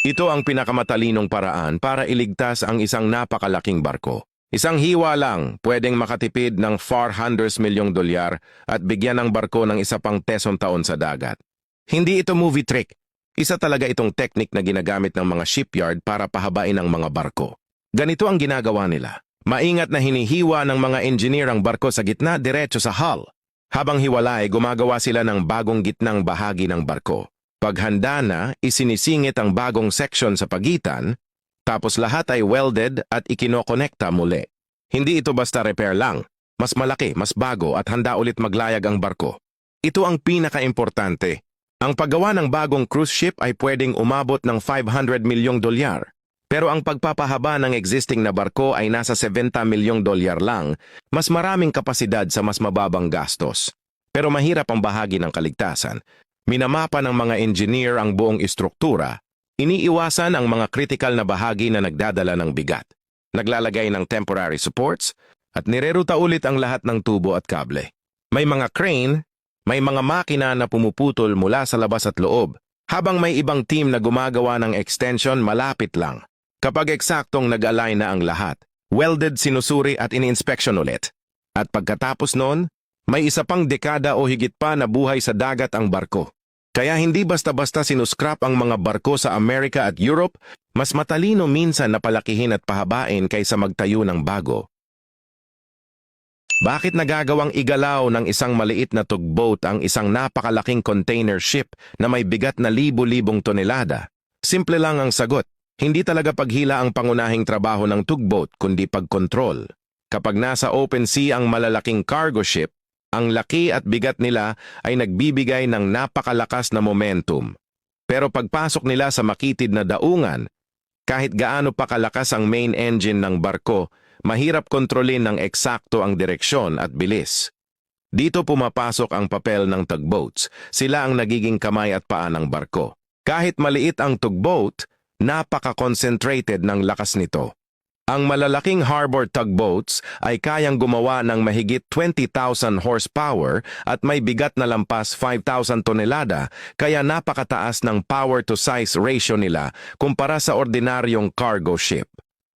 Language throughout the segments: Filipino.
Ito ang pinakamatalinong paraan para iligtas ang isang napakalaking barko. Isang hiwa lang pwedeng makatipid ng $400 milyong at bigyan ng barko ng isa pang tesong taon sa dagat. Hindi ito movie trick. Isa talaga itong technique na ginagamit ng mga shipyard para pahabain ang mga barko. Ganito ang ginagawa nila. Maingat na hinihiwa ng mga engineer ang barko sa gitna diretso sa hull. Habang hiwalay, gumagawa sila ng bagong gitnang bahagi ng barko. Paghanda na, isinisingit ang bagong section sa pagitan, tapos lahat ay welded at ikinokonekta muli. Hindi ito basta repair lang. Mas malaki, mas bago at handa ulit maglayag ang barko. Ito ang pinaka-importante. Ang paggawa ng bagong cruise ship ay pwedeng umabot ng $500 milyong. Pero ang pagpapahaba ng existing na barko ay nasa $70 milyong lang, mas maraming kapasidad sa mas mababang gastos. Pero mahirap ang bahagi ng kaligtasan. Minamapa ng mga engineer ang buong istruktura. Iniiwasan ang mga critical na bahagi na nagdadala ng bigat. Naglalagay ng temporary supports at nireruta ulit ang lahat ng tubo at kable. May mga crane, may mga makina na pumuputol mula sa labas at loob, habang may ibang team na gumagawa ng extension malapit lang. Kapag eksaktong nag-align na ang lahat, welded sinusuri at ini-inspection ulit. At pagkatapos noon, may isa pang dekada o higit pa na buhay sa dagat ang barko. Kaya hindi basta-basta sinuscrap ang mga barko sa Amerika at Europe, mas matalino minsan na palakihin at pahabain kaysa magtayo ng bago. Bakit nagagawang igalaw ng isang maliit na tugboat ang isang napakalaking container ship na may bigat na libo-libong tonelada? Simple lang ang sagot. Hindi talaga paghila ang pangunahing trabaho ng tugboat kundi pagkontrol. Kapag nasa open sea ang malalaking cargo ship, ang laki at bigat nila ay nagbibigay ng napakalakas na momentum. Pero pagpasok nila sa makitid na daungan, kahit gaano pa kalakas ang main engine ng barko, mahirap kontrolin ng eksakto ang direksyon at bilis. Dito pumapasok ang papel ng tugboats. Sila ang nagiging kamay at paa ng barko. Kahit maliit ang tugboat, napaka-concentrated ng lakas nito. Ang malalaking harbor tugboats ay kayang gumawa ng mahigit 20,000 horsepower at may bigat na lampas 5,000 tonelada, kaya napakataas ng power-to-size ratio nila kumpara sa ordinaryong cargo ship.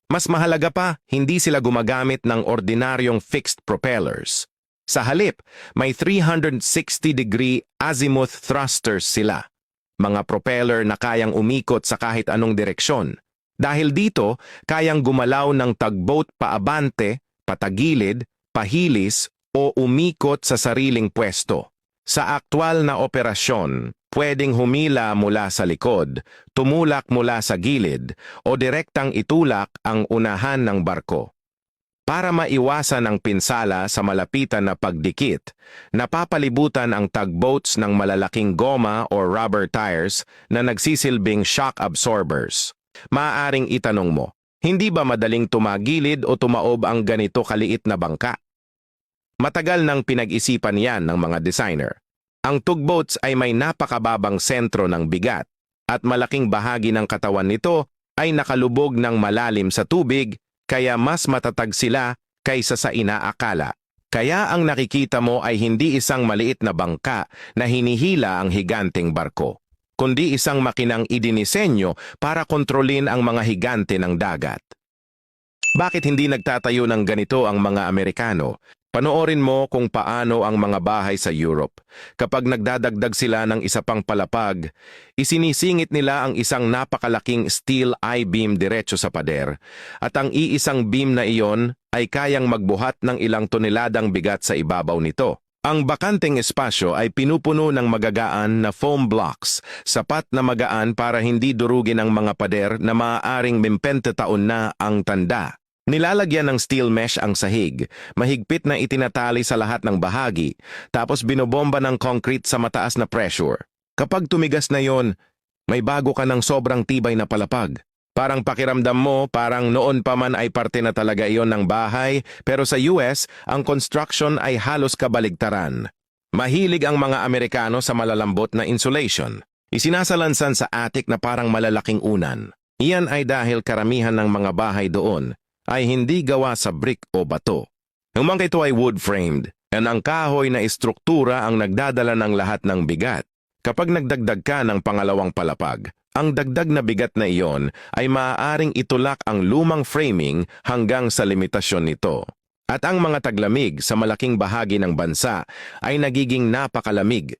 Mas mahalaga pa, hindi sila gumagamit ng ordinaryong fixed propellers. Sa halip, may 360-degree azimuth thrusters sila, mga propeller na kayang umikot sa kahit anong direksyon. Dahil dito, kayang gumalaw ng tugboat paabante, patagilid, pahilis o umikot sa sariling pwesto. Sa aktwal na operasyon, pwedeng humila mula sa likod, tumulak mula sa gilid o direktang itulak ang unahan ng barko. Para maiwasan ang pinsala sa malapitan na pagdikit, napapalibutan ang tugboats ng malalaking goma o rubber tires na nagsisilbing shock absorbers. Maaaring itanong mo, hindi ba madaling tumagilid o tumaob ang ganito kaliit na bangka? Matagal nang pinag-isipan yan ng mga designer. Ang tugboats ay may napakababang sentro ng bigat at malaking bahagi ng katawan nito ay nakalubog ng malalim sa tubig, kaya mas matatag sila kaysa sa inaakala. Kaya ang nakikita mo ay hindi isang maliit na bangka na hinihila ang higanteng barko, kundi isang makinang idinisenyo para kontrolin ang mga higante ng dagat. Bakit hindi nagtatayo ng ganito ang mga Amerikano? Panoorin mo kung paano ang mga bahay sa Europe. Kapag nagdadagdag sila ng isa pang palapag, isinisingit nila ang isang napakalaking steel I-beam diretso sa pader, at ang iisang beam na iyon ay kayang magbuhat ng ilang toneladang bigat sa ibabaw nito. Ang bakanteng espasyo ay pinupuno ng magagaan na foam blocks, sapat na magaan para hindi durugin ang mga pader na maaaring 20 taon na ang tanda. Nilalagyan ng steel mesh ang sahig, mahigpit na itinatali sa lahat ng bahagi, tapos binobomba ng concrete sa mataas na pressure. Kapag tumigas na yon, may bago ka ng sobrang tibay na palapag. Parang pakiramdam mo, parang noon pa man ay parte na talaga iyon ng bahay, pero sa US, ang construction ay halos kabaligtaran. Mahilig ang mga Amerikano sa malalambot na insulation. Isinasalansan sa attic na parang malalaking unan. Iyan ay dahil karamihan ng mga bahay doon ay hindi gawa sa brick o bato. Ang mga ito ay wood-framed, at ang kahoy na istruktura ang nagdadala ng lahat ng bigat. Kapag nagdagdag ka ng pangalawang palapag, Ang dagdag na bigat na iyon ay maaaring itulak ang lumang framing hanggang sa limitasyon nito. At ang mga taglamig sa malaking bahagi ng bansa ay nagiging napakalamig.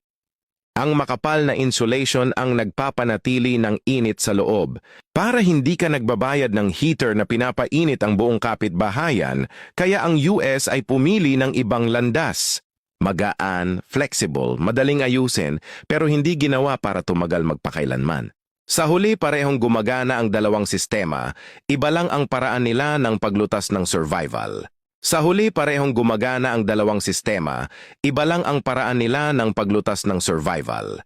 Ang makapal na insulation ang nagpapanatili ng init sa loob. Para hindi ka nagbabayad ng heater na pinapainit ang buong kapitbahayan, kaya ang US ay pumili ng ibang landas. Magaan, flexible, madaling ayusin, pero hindi ginawa para tumagal magpakailanman. Sa huli parehong gumagana ang dalawang sistema, iba lang ang paraan nila ng paglutas ng survival. Sa huli parehong gumagana ang dalawang sistema, iba lang ang paraan nila ng paglutas ng survival.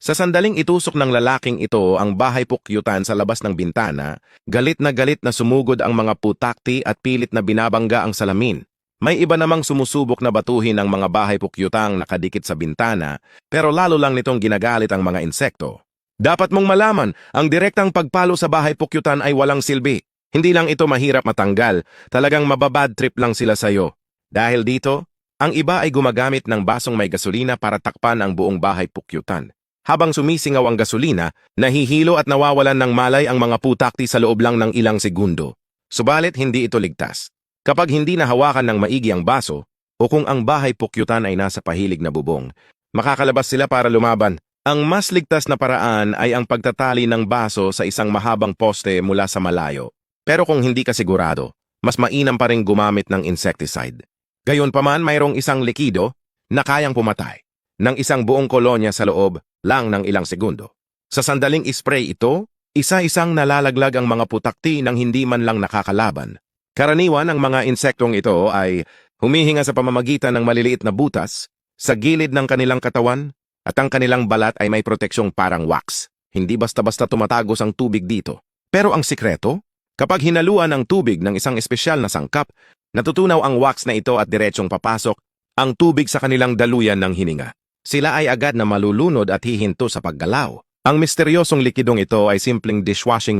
Sa sandaling itusok ng lalaking ito ang bahay pukyutan sa labas ng bintana, galit na sumugod ang mga putakti at pilit na binabangga ang salamin. May iba namang sumusubok na batuhin ang mga bahay pukyutang nakadikit sa bintana, pero lalo lang nitong ginagalit ang mga insekto. Dapat mong malaman, ang direktang pagpalo sa bahay pukyutan ay walang silbi. Hindi lang ito mahirap matanggal, talagang mababad trip lang sila sa'yo. Dahil dito, ang iba ay gumagamit ng basong may gasolina para takpan ang buong bahay pukyutan. Habang sumisingaw ang gasolina, nahihilo at nawawalan ng malay ang mga putakti sa loob lang ng ilang segundo. Subalit hindi ito ligtas. Kapag hindi nahawakan ng maigi ang baso, o kung ang bahay pukyutan ay nasa pahilig na bubong, makakalabas sila para lumaban. Ang mas ligtas na paraan ay ang pagtatali ng baso sa isang mahabang poste mula sa malayo. Pero kung hindi ka sigurado, mas mainam pa rin gumamit ng insecticide. Gayunpaman, mayroong isang likido na kayang pumatay ng isang buong kolonya sa loob lang ng ilang segundo. Sa sandaling ispray ito, isa-isang nalalaglag ang mga putakti nang hindi man lang nakakalaban. Karaniwan ang mga insektong ito ay humihinga sa pamamagitan ng maliliit na butas sa gilid ng kanilang katawan at ang kanilang balat ay may proteksyong parang wax. Hindi basta-basta tumatagos ang tubig dito. Pero ang sikreto? Kapag hinaluan ng tubig ng isang espesyal na sangkap, natutunaw ang wax na ito at diretsyong papasok ang tubig sa kanilang daluyan ng hininga. Sila ay agad na malulunod at hihinto sa paggalaw. Ang misteryosong likidong ito ay simpleng dishwashing